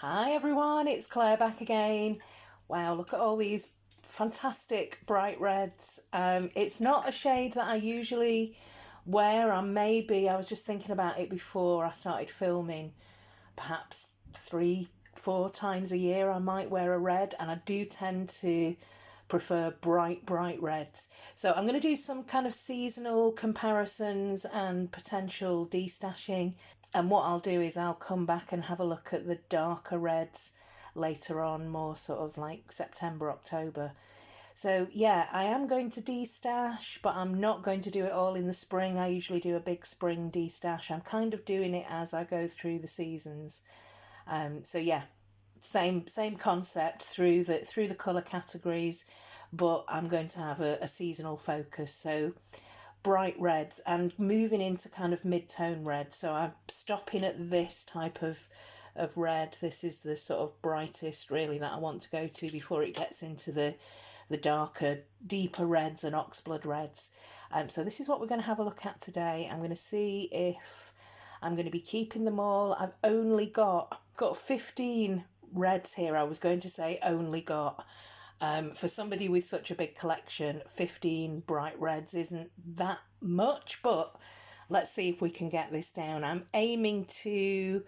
Hi everyone, it's Claire back again. Wow, look at all these fantastic bright reds. It's not a shade that I usually wear. I was just thinking about it before I started filming, perhaps 3, 4 times a year I might wear a red, and I do tend to prefer bright reds. So I'm going to do some kind of seasonal comparisons and potential destashing. And what I'll do is I'll come back and have a look at the darker reds later on, more sort of like September, October. So yeah, I am going to destash, but I'm not going to do it all in the spring. I usually do a big spring destash. I'm kind of doing it as I go through the seasons. So yeah, same concept through the colour categories, but I'm going to have a seasonal focus. So bright reds and moving into kind of mid-tone red. So I'm stopping at this type of red. This is the sort of brightest really that I want to go to before it gets into the darker, deeper reds and oxblood reds. So this is what we're going to have a look at today. I'm going to see if I'm going to be keeping them all. I've only got 15 reds here. I was going to say only got. For somebody with such a big collection, 15 bright reds isn't that much, but let's see if we can get this down. I'm aiming to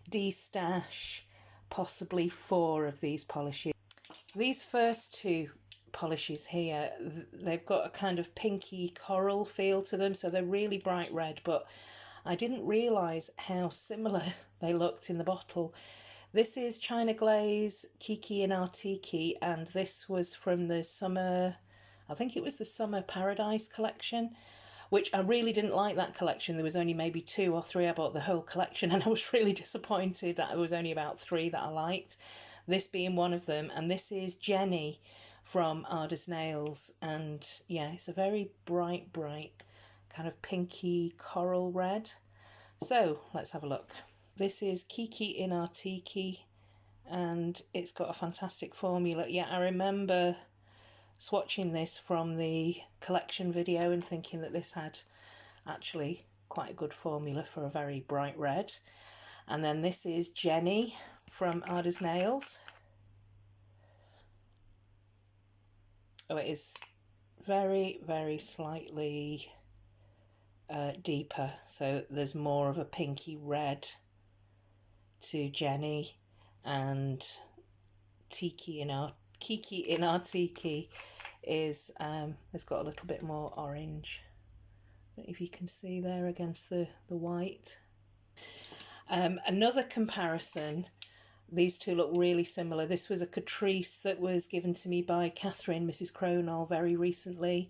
destash possibly 4 of these polishes. These first 2 polishes here, they've got a kind of pinky coral feel to them, so they're really bright red, but I didn't realise how similar they looked in the bottle. This is China Glaze Kiki and Artiki, and this was from the summer, I think it was the Summer Paradise collection, which I really didn't like that collection. There was only maybe 2 or 3. I bought the whole collection and I was really disappointed that it was only about 3 that I liked, this being one of them. And this is Jenny from Ada's Nails, and yeah, it's a very bright kind of pinky coral red. So let's have a look. This is Kiki in Artiki, and it's got a fantastic formula. Yeah, I remember swatching this from the collection video and thinking that this had actually quite a good formula for a very bright red. And then this is Jenny from Ada's Nails. Oh, it is very slightly deeper, so there's more of a pinky red to Jenny, and Kiki in Artiki is has got a little bit more orange. I don't know if you can see there against the white. Another comparison, these 2 look really similar. This was a Catrice that was given to me by Catherine, Mrs. Cronall, very recently,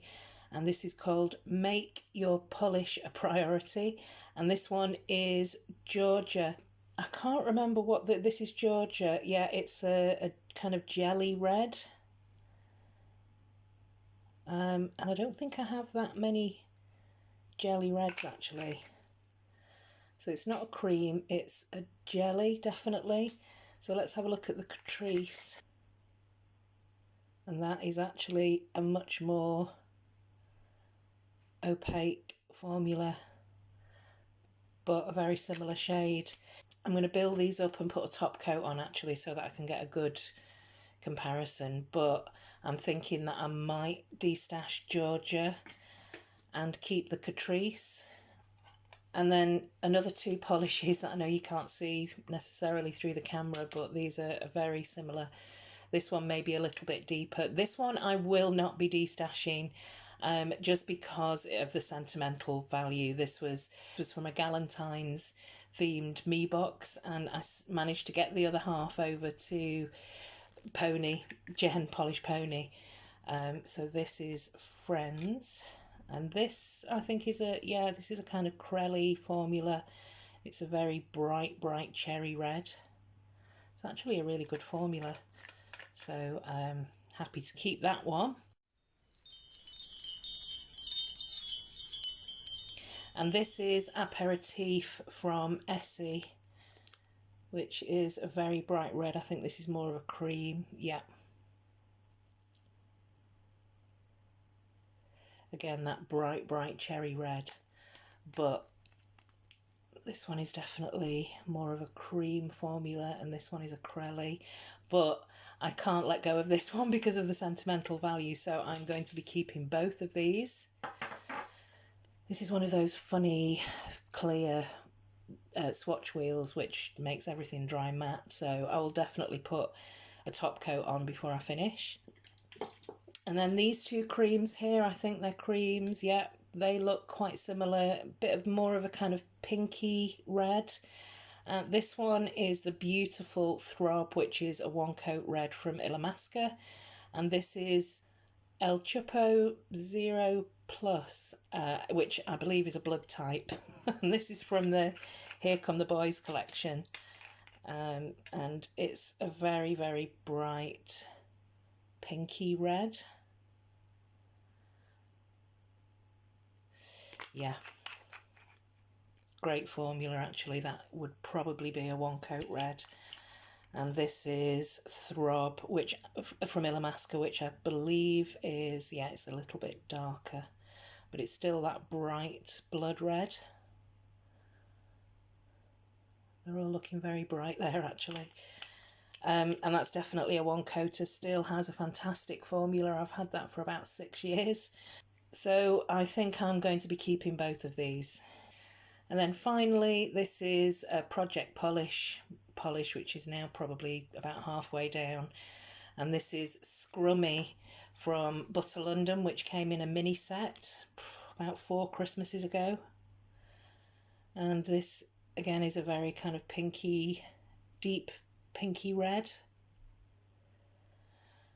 and this is called Make Your Polish a Priority, and this one is Georgia. I can't remember what this is. Georgia. Yeah, it's a kind of jelly red. And I don't think I have that many jelly reds actually. So it's not a cream, it's a jelly, definitely. So let's have a look at the Catrice. And that is actually a much more opaque formula, but a very similar shade. I'm going to build these up and put a top coat on actually so that I can get a good comparison, but I'm thinking that I might destash Georgia and keep the Catrice. And then another 2 polishes that I know you can't see necessarily through the camera, but these are very similar. This one may be a little bit deeper. This one I will not be destashing, just because of the sentimental value. This was from a Galentine's themed me box, and I managed to get the other half over to Jen Polish Pony. So this is Friends, and this I think is this is a kind of Crelly formula. It's a very bright cherry red. It's actually a really good formula, so I'm happy to keep that one. And this is Aperitif from Essie, which is a very bright red. I think this is more of a cream. Yeah. Again, that bright cherry red, but This one is definitely more of a cream formula and this one is a Crelly, but I can't let go of this one because of the sentimental value, so I'm going to be keeping both of these. This is one of those funny clear swatch wheels which makes everything dry matte, so I will definitely put a top coat on before I finish. And then these two creams here, I think they're creams, yeah, they look quite similar, a bit of more of a kind of pinky red. This one is the beautiful Throb, which is a one coat red from Illamasqua, and this is El Chupo Zero Plus, which I believe is a blood type. And this is from the Here Come the Boys collection, and it's a very, very bright pinky red. Yeah, great formula actually. That would probably be a one coat red. And this is Throb, which from Illamasqua, which I believe is, yeah, it's a little bit darker, but it's still that bright blood red. They're all looking very bright there actually. And that's definitely a one coater, still has a fantastic formula. I've had that for about 6 years. So I think I'm going to be keeping both of these. And then finally, this is a Project Polish, which is now probably about halfway down. And this is Scrummy from Butter London, which came in a mini set about 4 Christmases ago. And this, again, is a very kind of pinky, deep pinky red.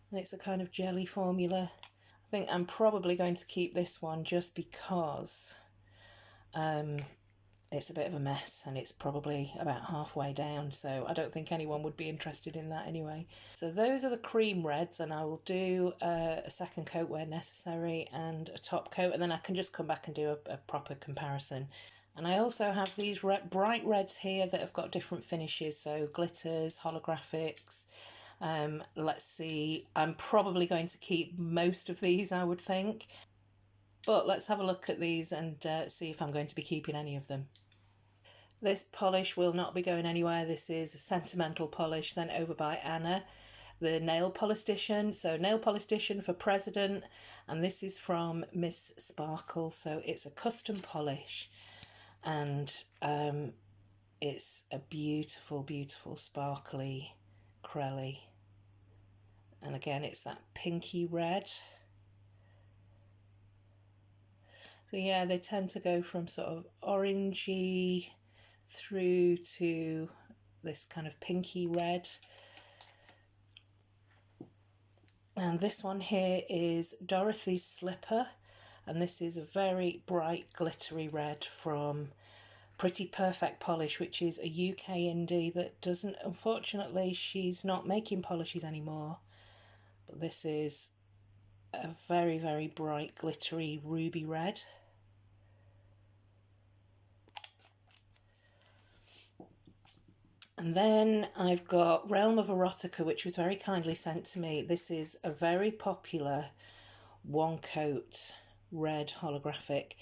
And it's a kind of jelly formula. I think I'm probably going to keep this one just because it's a bit of a mess and it's probably about halfway down, so I don't think anyone would be interested in that anyway. So those are the cream reds, and I will do a second coat where necessary and a top coat, and then I can just come back and do a proper comparison. And I also have these bright reds here that have got different finishes, so glitters, holographics. Let's see, I'm probably going to keep most of these, I would think. But let's have a look at these and see if I'm going to be keeping any of them. This polish will not be going anywhere. This is a sentimental polish sent over by Anna, the nail polistician. So nail polistician for President, and this is from Miss Sparkle. So it's a custom polish, and it's a beautiful, beautiful sparkly Crelly. And again, it's that pinky red. So yeah, they tend to go from sort of orangey through to this kind of pinky red. And this one here is Dorothy's Slipper, and this is a very bright glittery red from Pretty Perfect Polish, which is a UK indie that doesn't, unfortunately, she's not making polishes anymore. But this is a very, very bright glittery ruby red. And then I've got Realm of Erotica, which was very kindly sent to me. This is a very popular one coat red holographic.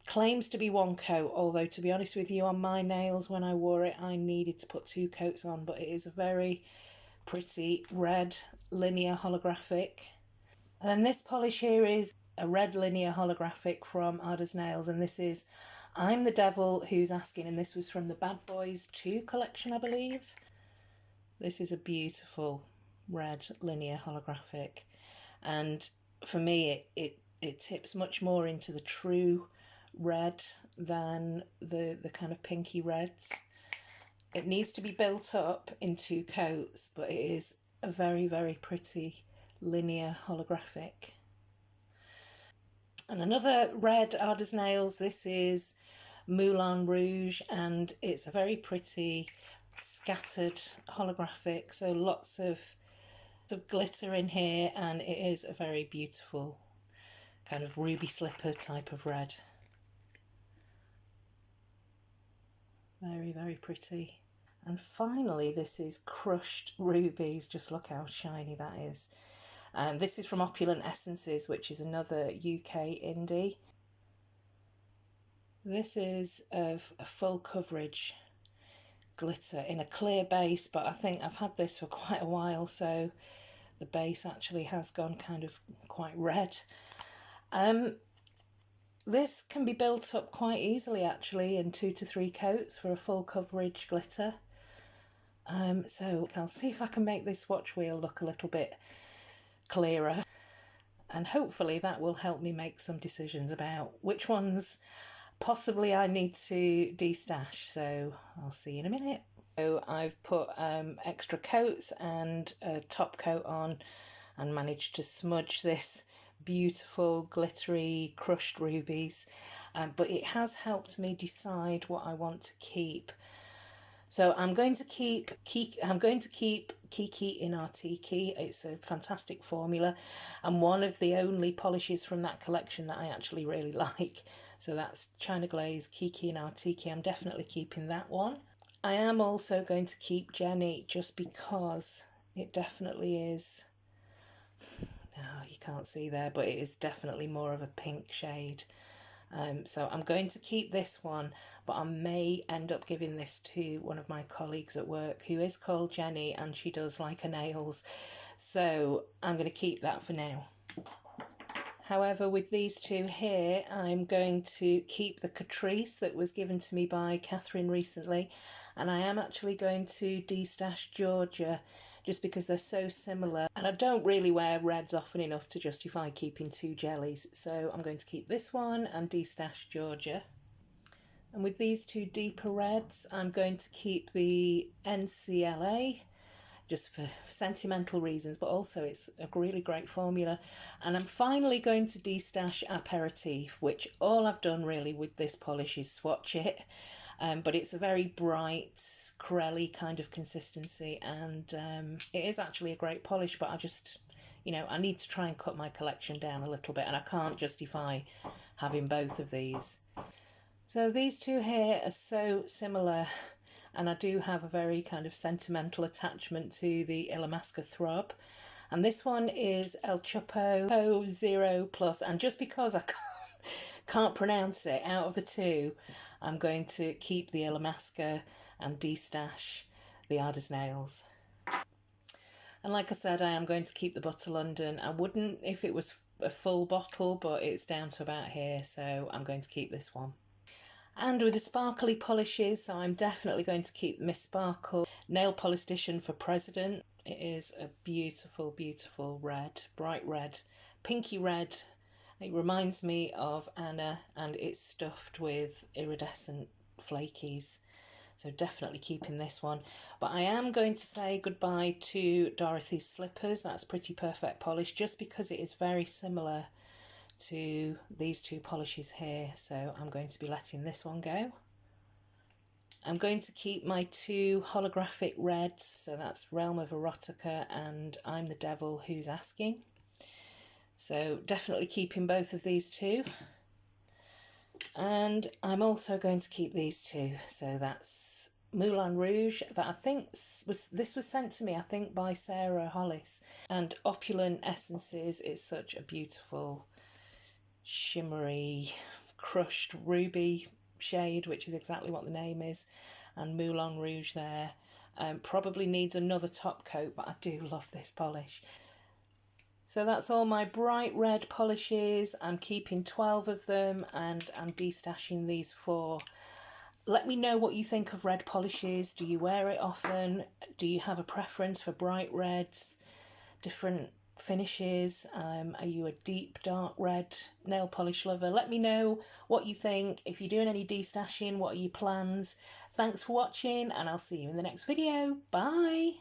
Claims to be one coat, although to be honest with you, on my nails when I wore it I needed to put 2 coats on, but it is a very pretty red linear holographic. And then this polish here is a red linear holographic from Ada's Nails, and this is I'm the Devil Who's Asking, and this was from the Bad Boys 2 collection, I believe. This is a beautiful red linear holographic, and for me it tips much more into the true red than the kind of pinky reds. It needs to be built up in 2 coats, but it is a very, very pretty linear holographic. And another red Ada's Nails, this is Moulin Rouge, and it's a very pretty scattered holographic, so lots of glitter in here, and it is a very beautiful kind of ruby slipper type of red. Very, very pretty. And finally, this is Crushed Rubies. Just look how shiny that is. This is from Opulent Essences, which is another UK indie. This is a full coverage glitter in a clear base, but I think I've had this for quite a while, so the base actually has gone kind of quite red. This can be built up quite easily actually in 2 to 3 coats for a full coverage glitter. So I'll see if I can make this swatch wheel look a little bit clearer, and hopefully that will help me make some decisions about which ones possibly I need to destash. So I'll see you in a minute. So I've put extra coats and a top coat on and managed to smudge this beautiful glittery crushed rubies, but it has helped me decide what I want to keep. So I'm going to keep Kiki in Artiki. It's a fantastic formula and one of the only polishes from that collection that I actually really like. So that's China Glaze Kiki in Artiki. I'm definitely keeping that one. I am also going to keep Jenny just because it definitely is, oh, you can't see there, but it is definitely more of a pink shade. So I'm going to keep this one, but I may end up giving this to one of my colleagues at work who is called Jenny and she does like her nails. So I'm going to keep that for now. However, with these two here, I'm going to keep the Catrice that was given to me by Catherine recently, and I am actually going to destash Georgia just because they're so similar, and I don't really wear reds often enough to justify keeping two jellies, so I'm going to keep this one and destash Georgia. And with these two deeper reds, I'm going to keep the NCLA just for sentimental reasons, but also it's a really great formula. And I'm finally going to destash Aperitif, which all I've done really with this polish is swatch it. But it's a very bright, corelly kind of consistency, and it is actually a great polish, but I just, you know, I need to try and cut my collection down a little bit, and I can't justify having both of these. So these two here are so similar, and I do have a very kind of sentimental attachment to the Illamasqua Throb. And this one is El Chopo 0 Plus, and just because I can't pronounce it, out of the two, I'm going to keep the Illamasqua and destash the Ardous Nails. And like I said, I am going to keep the Butter London. I wouldn't if it was a full bottle, but it's down to about here, so I'm going to keep this one. And with the sparkly polishes, so I'm definitely going to keep Miss Sparkle Nail Polish Edition for President. It is a beautiful, beautiful red, bright red, pinky red. It reminds me of Anna, and it's stuffed with iridescent flakies. So definitely keeping this one. But I am going to say goodbye to Dorothy's Slippers. That's Pretty Perfect Polish, just because it is very similar to these two polishes here. So I'm going to be letting this one go. I'm going to keep my two holographic reds. So that's Realm of Erotica and I'm the Devil Who's Asking. So definitely keeping both of these two. And I'm also going to keep these two. So that's Moulin Rouge, that I think was sent to me, I think, by Sarah Hollis. And Opulent Essences is such a beautiful, shimmery, crushed ruby shade, which is exactly what the name is. And Moulin Rouge there. Probably needs another top coat, but I do love this polish. So that's all my bright red polishes. I'm keeping 12 of them and I'm destashing these 4. Let me know what you think of red polishes. Do you wear it often? Do you have a preference for bright reds, different finishes? Are you a deep dark red nail polish lover? Let me know what you think. If you're doing any destashing, what are your plans? Thanks for watching and I'll see you in the next video. Bye!